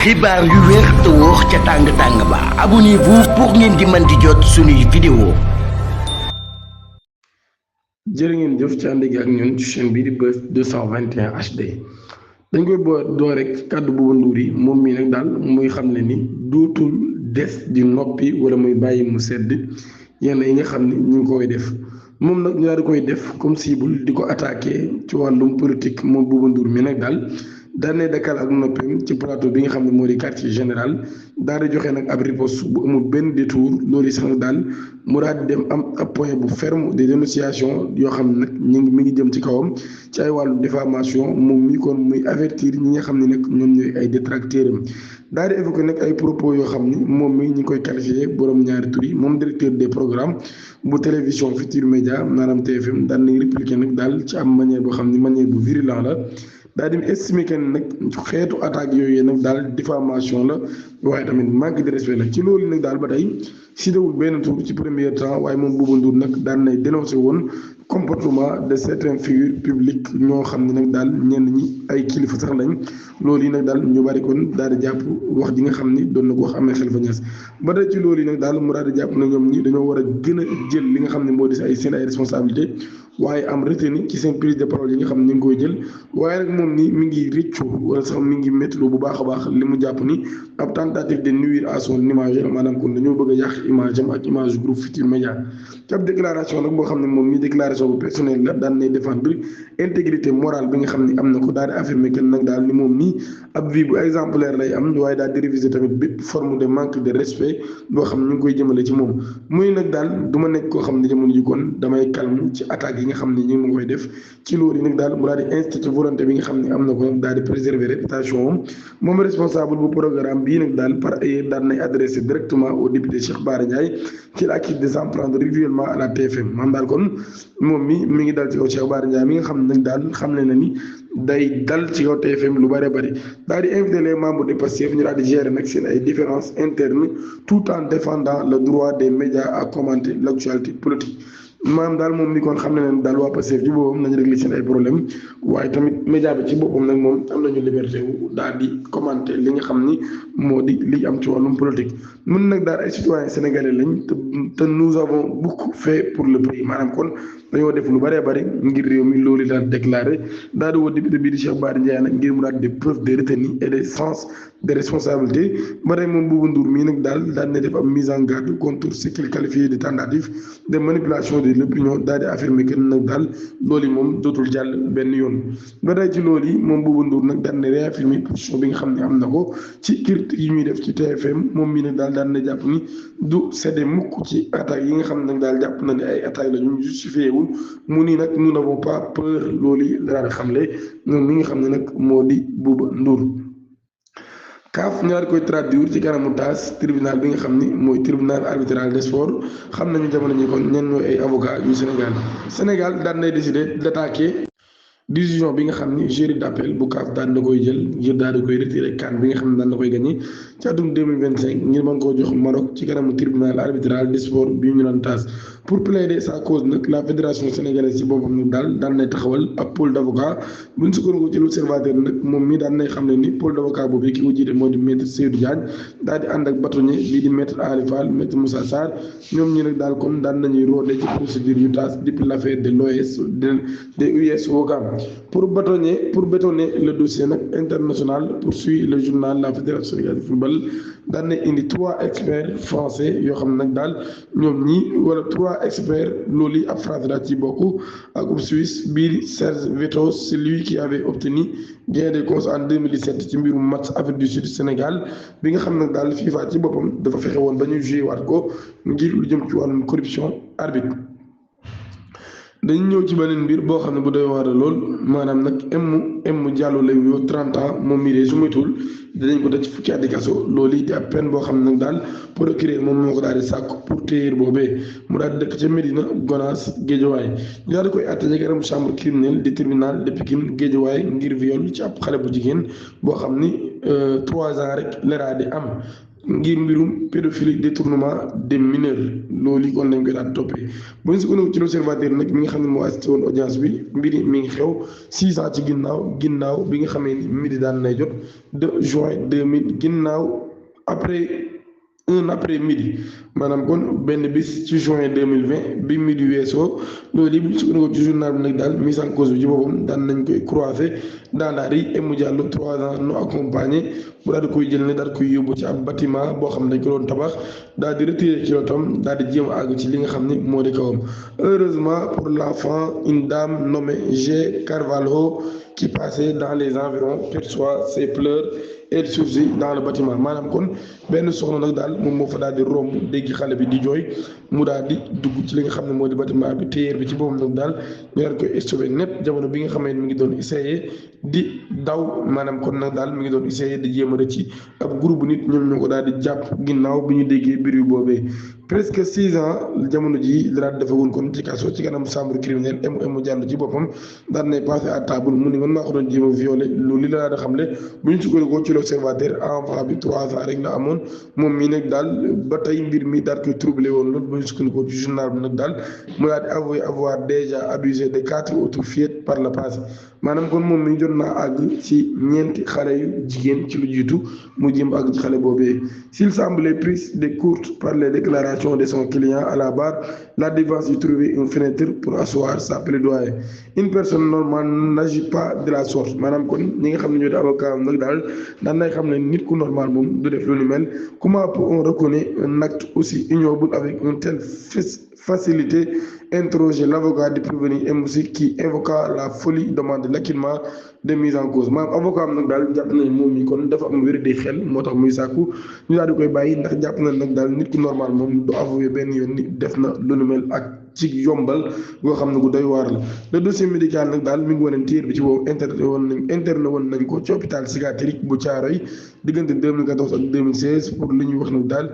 xibaar yu wér te wóor ca tàng-tàng ba abonnez-vous pour ngeen di mën di jot suñuy vidéo. jërë ngeen jëf ci ànd gi ak ñun ci chaîne bii di Buzz 221 HD dañ koy door rek kàddu Bouba Ndour yi moom mii nag daal muy xam ne ni dootul des di noppi wala muy bàyyi mu sedd yenn yi nga xam ni ñu ngi koy def moom nag ñu daal di koy def comme cible di ko attaqué ci wàllum politique moom Bouba Ndour mi nag daal ne Dakar ak noppam ci plateau bi nga xam ne moo di quartier général daal di joxe nag ab riposte bu amul benn détour loolu yi sax nag daal mu daal di dem am ab point bu ferme de dénonciation yoo xam ne nag mi ngi jëm ci kawam ci ay wàllu diffamation moom mi kon muy avertir ñi nga xam ne nag ñoom ñooy ay détracteurs am daal di évoqué nag ay propos yoo xam ni moom mi ñu ngi koy qualifié borom ñaari tur yi moom directeur des programmes bu télévision Futurs Médias maanaam TFM daal nañ répliqué nag daal ci am manière boo xam ni manière bu virulent la. daal di estimé que nag xeetu attaque yooyu nag daal diffamation la waaye tamit manque de respect la ci loolu nag daal ba tey si dewul benn tour ci premier temps waaye moom Bouba Ndour nag daan nay dénoncé woon comportement de certaines figures publiques ñoo xam ne nag daal ñenn ñi ay kilifa sax lañ loolu yi nag daal ñu bari kon daal di jàpp wax ji nga xam ni doon na ko wax amee Khalifa Niass ba tey ci loolu yi nag daal mu daal di jàpp na ñoom ñi dañoo war a gën a jël li nga xam ne moo di ay seen ay responsabilité waaye am retenu ci seen prise de parole yi nga xam ne ñu ngi koy jël waaye nag moom ni mi ngi rëccu wala sax mi ngi méttilu bu baax a baax li mu jàpp ni ab tentative de nuire à son image maanaam kon dañoo bëgg a yàq image am ak image groupe Futurs Médias ci ab déclaration nag boo xam ne moom mi déclaration bu personnel la daan nay défendre intégrité morale bi nga xam ne am na ko daal di affirmer que nag daal ni moom nii ab vie bu exemplaire lay am waaye daal di réviser tamit bépp forme de manque de respect boo xam ne ñu ngi koy jëmale ci moom muy nag daal du ma nekk koo xam ne jamono ji kon damay calme ci attaque yi nga xam ne ñu ngi koy def ci loolu yi nag daal mu daal di institut volonté bi nga xam ne am na ko nag daal di préserver réputation am moom responsable bu programme bii nag daal par ailleurs daal nay adressé directement au député Cheikh Bara Ndiaye qu'il accuse de s'en prendre régulièrement à la TFM maanaam daal kon moom mi ngi dal ci kaw Cheikh Bara Ndiaye mi nga xam ne nag daal xam ne na ni day dal ci kaw TFM lu bëree bëri daal di invité les membres de Pastef ñu daal di gérer nag seen ay différences internes tout en défendant le droit des médias à commenter l'actualité politique maanaam daal moom mi kon xam ne leen daal waa Pastef ci boppam nañu régler seen ay problème waaye tamit média bi ci boppam nag moom am nañu liberté wu daal di commenter li nga xam ni moo di li am ci wàllum politique mun nag daal ay citoyens sénégalais lañ te nous avons beaucoup fait pour le pays maanaam kon dañoo def lu bëree bëri ngir réew mi loolu daal déclaré daal di woo député bii di Cheikh Bara Ndiaye nag ngir mu daal des preuves de retenue et de sens de responsabilité ba tey moom Bouba Ndour mii nag daal ne def am mise en garde contre ce qu'il qualifie de tentative de manipulation de l'opinion daal di affirmer que nag daal loolu yi moom dootul jàll benn yoon ba tey ci loolu yi moom Bouba Ndour nag daal ne réaffirmer position bi nga xam ne am na ko ci critique yi ñuy def ci TFM moom mii nag daal ne jàpp ni du cédé mukk ci attaques yi nga xam ne nag daal jàpp na ne ay attaques la ñu justifié wul mu nii nag nous n'avons pas peur loolu yi daal di xamle moom mi nga xam ne nag moo di Bouba Ndour kaaf ñaar koy traduire ci kanamu taas tribunal bi nga xam ni mooy tribunal arbitral des sports xam nañu jamono ñi kon ñenn ñooy ay avocat yu Sénégal daan nay décider d'attaquer décision bi nga xam ni jury d'appel bu kaaf daan na koy jël ngir daal di koy retiré CAN bi nga xam ne daan na koy gagné ci atum 2025 ngir mën koo jox Maroc ci kanamu tribunal arbitral des sports bi ñu naan taas pour plaider sa cause nag la fédération sénégalaise ci boppam nag daan nay taxawal ab pôle d'avocat bu ñu sukkandiku ci l'observateur nag moom mi daan nay xam ne ni pôle d'avocat boobu ki ko jiite moo di maître Seydou Diagne daal di ànd ak bâtonnier bii di maître Ali Fall maître Moussa Sarr ñoom ñi nag daal kon daan nañuy roode ci procédure yu taas depuis l'affaire de l'OS de US Ouakam pour bétonner le dossier nag international poursuit le journal la fédération sénégalaise de football daan na indi 3 experts français yoo xam ne nag daal ñoom ñi wala 3 experts loolu yi ab France daal ci bokk ak groupe suisse bii Serge Vettos c'est lui qui avait obtenu gain de cause en 2017 ci mbirum match Afrique du Sud Sénégal bi nga xam ne daal FIFA ci boppam dafa fexe woon ba ñu joué waat ko ngir lu jëm ci wàllum corruption arbitre dañu ñëw ci beneen mbir boo xam ne bu doy waar lool maanaam nag M Diallo lay wuyoo 30 ans moom mii de su moytuwul dinañ ko daj fukki at di kaso loolu it di ab peine boo xam ne nag daal procureur moom moo ko daal di sàkk pour téyeer boobee mu daal di dëkk ca Médina Gonaas Guédiawaye ñu daal di koy àtte ci kanamu chambre criminelle du tribunal de Pikine Guédiawaye ngir viol ci ab xale bu jigéen boo xam ni 3 ans rek la daal di am ngir mbirum pédophilie détournement des mineurs loolu yi kon lañ koy daal toppee bu ñu sukkandiku ci l'observateur nag mi nga xam ne moo assisté woon audience bi mbiri mi ngi xew 6 ans ci ginnaaw bi nga xamee ni midi daan nay jot 2 juin 2000 ginnaaw après midi maanaam kon benn bis ci juin 2020 bi midi weesoo loolu yi bu ñu sukkandikoo ci journal bi nag daal mise en cause bi ci boppam daan nañ koy croisé dans la rue Emu Diallo 3 ans non accompagné bu daal di koy jël ne daal di koy yóbbu ci ab bâtiment boo xam ne dañ ko doon tabax daal di retiré ci lotam daal di jéem a àgg ci li nga xam ne moo di kawam. Heureusement pour l'enfant, une dame nommée G. Carvalho qui passait dans les environs perçoit ses pleurs et surgit dans le bâtiment maanaam kon benn soxna nag daal moom moo fa daal di romb dégg xale bi di jooy mu daal di dugg ci li nga xam ne moo di bâtiment bi téyeer bi ci boppam nag daal ñu daal koy stoppé net jamono bi nga xamee ne mi ngi doon essayé di daw maanaam kon nag daal mi ngi doon essayé di jéem a rëcc ab groupe bu nit ñoom ñoo ko daal di jàpp ginnaaw bi ñu déggee mbir yu boobee. Presque 6 ans jamono ji la daal defe woon kon ci kaso ci kanam chambre criminelle Emu Diallo ci boppam daan nay passé à table mu ni man maa ko doon jéem a violé loolu li la daal di xamle bu ñu sukkandikoo ci l'observateur enfant bi 3 ans rek la amoon moom mii nag daal ba tey mbir mi daal koy troublé woon loolu bu ñu sukkandikoo ci journal bi nag daal mu daal di avoué avoir déjà abusé de 4 autres fillettes par le passé maanaam kon moom mi jot naa àgg ci ñeenti xale yu jigéen ci lu jiitu mu jéem àgg ci xale boobee. S'il semblait pris de court par les déclarations de son client à la barre, la défense y trouvait une fenêtre pour asseoir sa plaidoyer. Une personne normale n'agit pas de la sorte maanaam kon ñi nga xam ne ñoo di avocat am nag daal daan nay xam ne nit ku normal moom du def lu ni mel. Comment peut-on reconnaître un acte aussi ignoble avec une telle facilité? Interroger l'avocat du prévenu M6 qui invoqua la folie demande l'acquittement de mise en cause maanaam avocat am nag daal jàpp nañ moom mi kon dafa am wér di xel moo tax muy sàkku ñu daal di koy bàyyi ndax jàpp nañ nag daal nit ku normal moom du avoué benn yoon ni def na lu nu mel ak ci yombal goo xam ne gu doy waar la. Le dossier médical nag daal mi ngi wane téer bi ci boobu interne woon nañ ko ci hôpital psychiatrique bu Thiaroye diggante 2014 ak 2016 pour li ñuy wax nag daal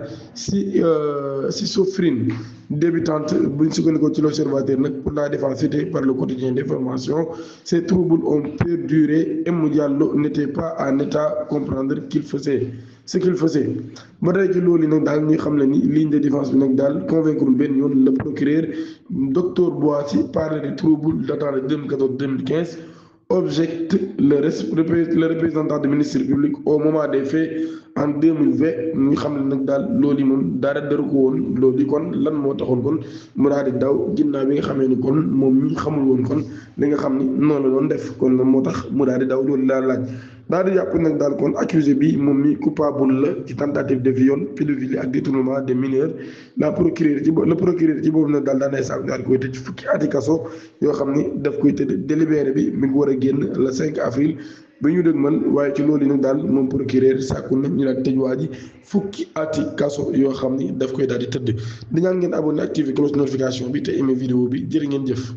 schizophrène débutante bu ñu sukkandikoo ci l'observateur nag pour la défense citée par le quotidien d'information. Ces troubles ont perduré. Emu Diallo n'était pas en état de comprendre ce qu'il faisait ba tey ci loolu nag daal ñuy xam ne ni ligne de défense bi nag daal convaincre benn yoon le procureur docteur Boissy parle des troubles datant de 2014-2015 objecte le représentant du ministère public au moment des faits en 2020 ñu xam ne nag daal loolu yi moom dara daru ko woon loolu yi kon lan moo taxoon kon mu daal di daw ginnaaw bi nga xamee ni kon moom ñi xamul woon kon li nga xam ni noonu la doon def kon moo tax mu daal di daw loolu daal laaj daal di jàpp nag daal kon accusé bi moom mi coupable la ci tentative de viol pédophilie ak détournement des mineurs le procureur ci boobu nag daal daanay sàkku daal koy tëj fukki ati kaso yoo xam ni daf koy tëdd délibéré bi mi ngi war a génn le 5 avril ba ñu dëgmal waaye ci loolu nag daal moom procureur sàkku na ñu daal tëj waa ji fukki ati kaso yoo xam ni daf koy daal di tëdd di ñaan ngeen abonné activé cloche notification bi te aimé vidéo bi jërë ngeen jëf